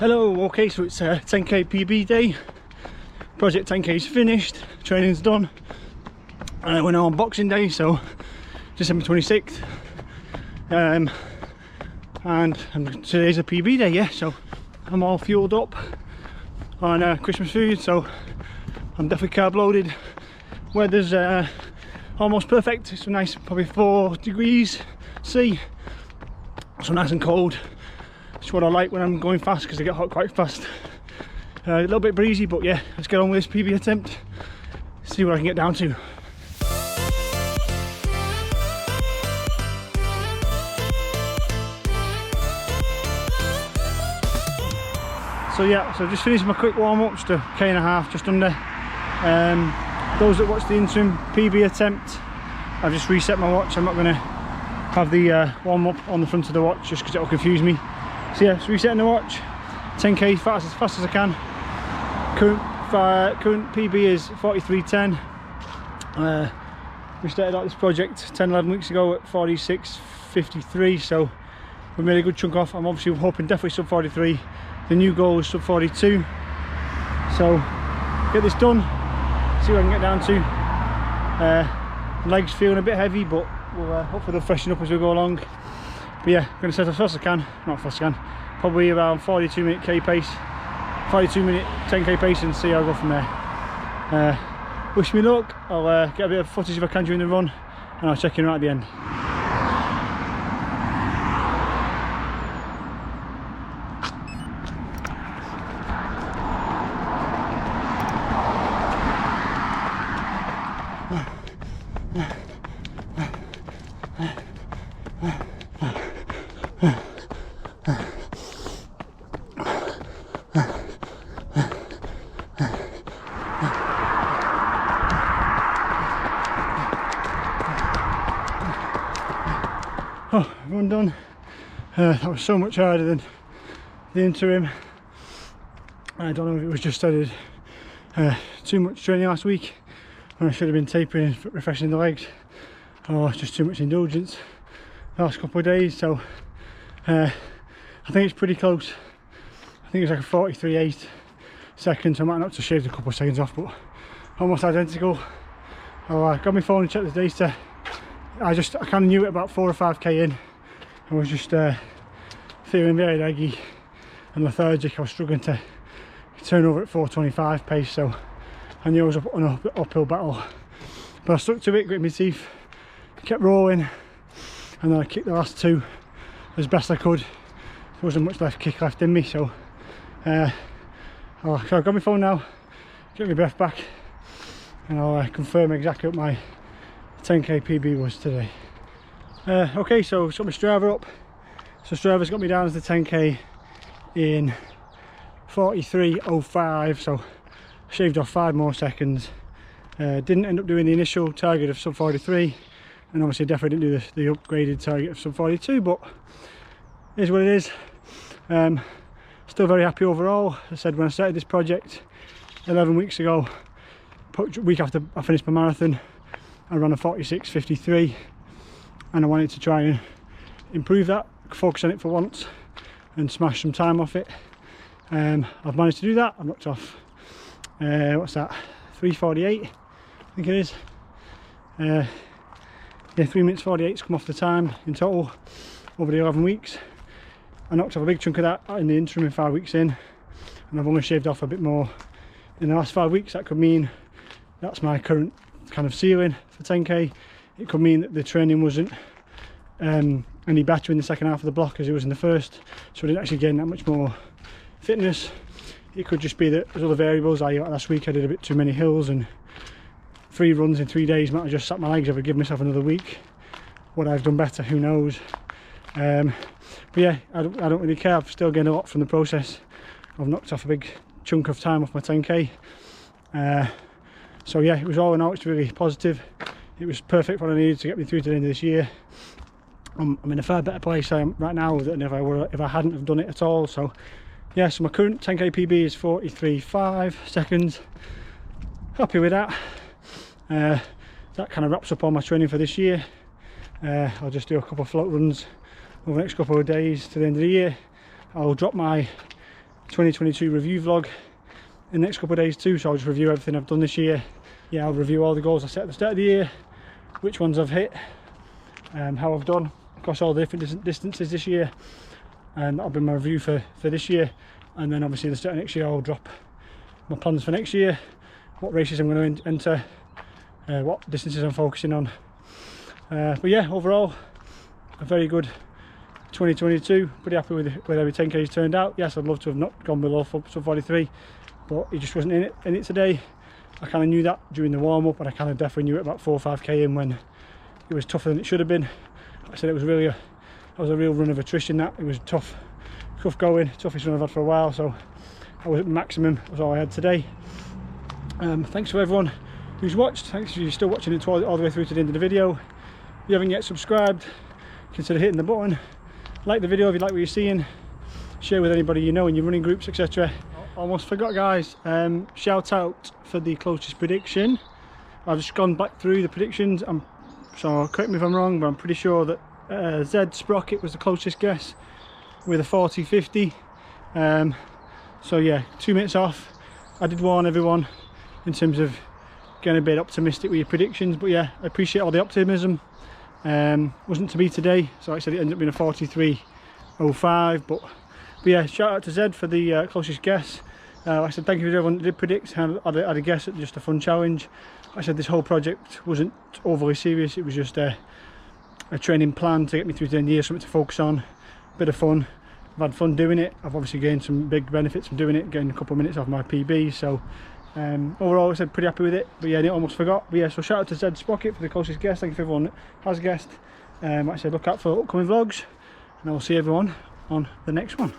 Hello, okay, so it's 10k PB day. Project 10k is finished, training's done. We're now on Boxing Day, so December 26th. And today's a PB day, yeah, so I'm all fueled up on Christmas food, so I'm definitely carb loaded. Weather's almost perfect, it's nice, probably 4 degrees C, so nice and cold. It's what I like when I'm going fast because I get hot quite fast. A little bit breezy, but yeah, let's get on with this PB attempt, see what I can get down to. So yeah, so just finished my quick warm-up, just a K&a-half, just under. Those that watched the interim PB attempt, I've just reset my watch. I'm not going to have the warm-up on the front of the watch just because it will confuse me. So yeah, just resetting the watch, 10k fast as I can. Current PB is 43.10. We started out this project 10-11 weeks ago at 46.53, so we made a good chunk off. I'm obviously hoping definitely sub 43. The new goal is sub 42. So get this done, see what I can get down to. Legs feeling a bit heavy, but we'll hopefully they'll freshen up as we go along. But yeah, I'm going to set as fast as I can, not fast as I can, probably around 42-minute K pace, 42-minute 10k pace, and see how I go from there. Wish me luck. I'll get a bit of footage if I can during the run, and I'll check in right at the end. Oh, run done. That was so much harder than the interim. I don't know if it was just I did too much training last week when I should have been tapering and refreshing the legs, or just too much indulgence the last couple of days. So I think it's pretty close. I think it's like a 43.8 seconds. I might not have to shave a couple of seconds off, but almost identical. I'll got my phone and check the data. I kind of knew it about 4 or 5k in. I was just feeling very leggy and lethargic. I was struggling to turn over at 4:25 pace, so I knew I was on an uphill battle. But I stuck to it, grit my teeth, kept rolling, and then I kicked the last 2 as best I could. There wasn't much kick left in me, so so I've got my phone now, get my breath back, and I'll confirm exactly what my 10k PB was today. Okay, so got my Strava up. So Strava's got me down as the 10k in 43.05, so shaved off 5 more seconds. Didn't end up doing the initial target of sub 43, and obviously definitely didn't do the upgraded target of sub 42, but it is what it is. Still very happy overall. As I said, when I started this project 11 weeks ago, week after I finished my marathon, I ran a 46.53, and I wanted to try and improve that, focus on it for once and smash some time off it. I've managed to do that. I've knocked off what's that, 3:48 I think it is. Yeah, 3 minutes 48's come off the time in total over the 11 weeks. I knocked off a big chunk of that in the interim 5 weeks in, and I've only shaved off a bit more in the last 5 weeks. That could mean that's my current kind of ceiling for 10k. It could mean that the training wasn't any better in the second half of the block as it was in the first, so I didn't actually gain that much more fitness. It could just be that there's other variables. Last week I did a bit too many hills, and 3 runs in 3 days might have just sat my legs. I would give myself another week. Would I have done better? Who knows. But yeah, I don't really care. I've still gained a lot from the process. I've knocked off a big chunk of time off my 10k. So yeah, it was all in all, it's really positive. It was perfect what I needed to get me through to the end of this year. I'm in a far better place right now than if I hadn't have done it at all. So yeah, so my current 10k PB is 43.5 seconds. Happy with that. That kind of wraps up all my training for this year. I'll just do a couple of float runs over the next couple of days to the end of the year. I'll drop my 2022 review vlog in the next couple of days too, so I'll just review everything I've done this year. Yeah, I'll review all the goals I set at the start of the year, which ones I've hit, how I've done across all the different distances this year, and that'll be my review for this year. And then obviously the start of next year I'll drop my plans for next year, what races I'm going to enter, what distances I'm focusing on. But yeah, overall a very good 2022. Pretty happy with every 10k's turned out. Yes, I'd love to have not gone below sub 43, but it just wasn't in it today. I kind of knew that during the warm-up, and I kind of definitely knew it about 4 or 5k in when it was tougher than it should have been. I said it was really that was a real run of attrition. That it was tough going, toughest run I've had for a while, so I was at maximum. That was all I had today. Thanks to everyone who's watched. Thanks if you're still watching it all the way through to the end of the video. If you haven't yet subscribed, consider hitting the button. Like the video if you like what you're seeing. Share with anybody you know in your running groups, etc. Almost forgot, guys. Shout out for the closest prediction. I've just gone back through the predictions. So correct me if I'm wrong, but I'm pretty sure that Zed Sprocket was the closest guess with a 40.50. So yeah, 2 minutes off. I did warn everyone in terms of getting a bit optimistic with your predictions, but yeah, I appreciate all the optimism. Wasn't to be today, so like I said, it ended up being a 43.05, but yeah, shout out to Zed for the closest guess. Like I said, thank you to everyone that did predict. I had a guess at just a fun challenge. Like I said, this whole project wasn't overly serious, it was just a training plan to get me through to the end of the year, something to focus on, a bit of fun. I've had fun doing it. I've obviously gained some big benefits from doing it, getting a couple of minutes off my PB, so overall I said pretty happy with it. But yeah, I almost forgot. But yeah, so shout out to Zed Sprocket for the closest guess. Thank you for everyone that has guessed. Like I said, look out for upcoming vlogs, and I will see everyone on the next one.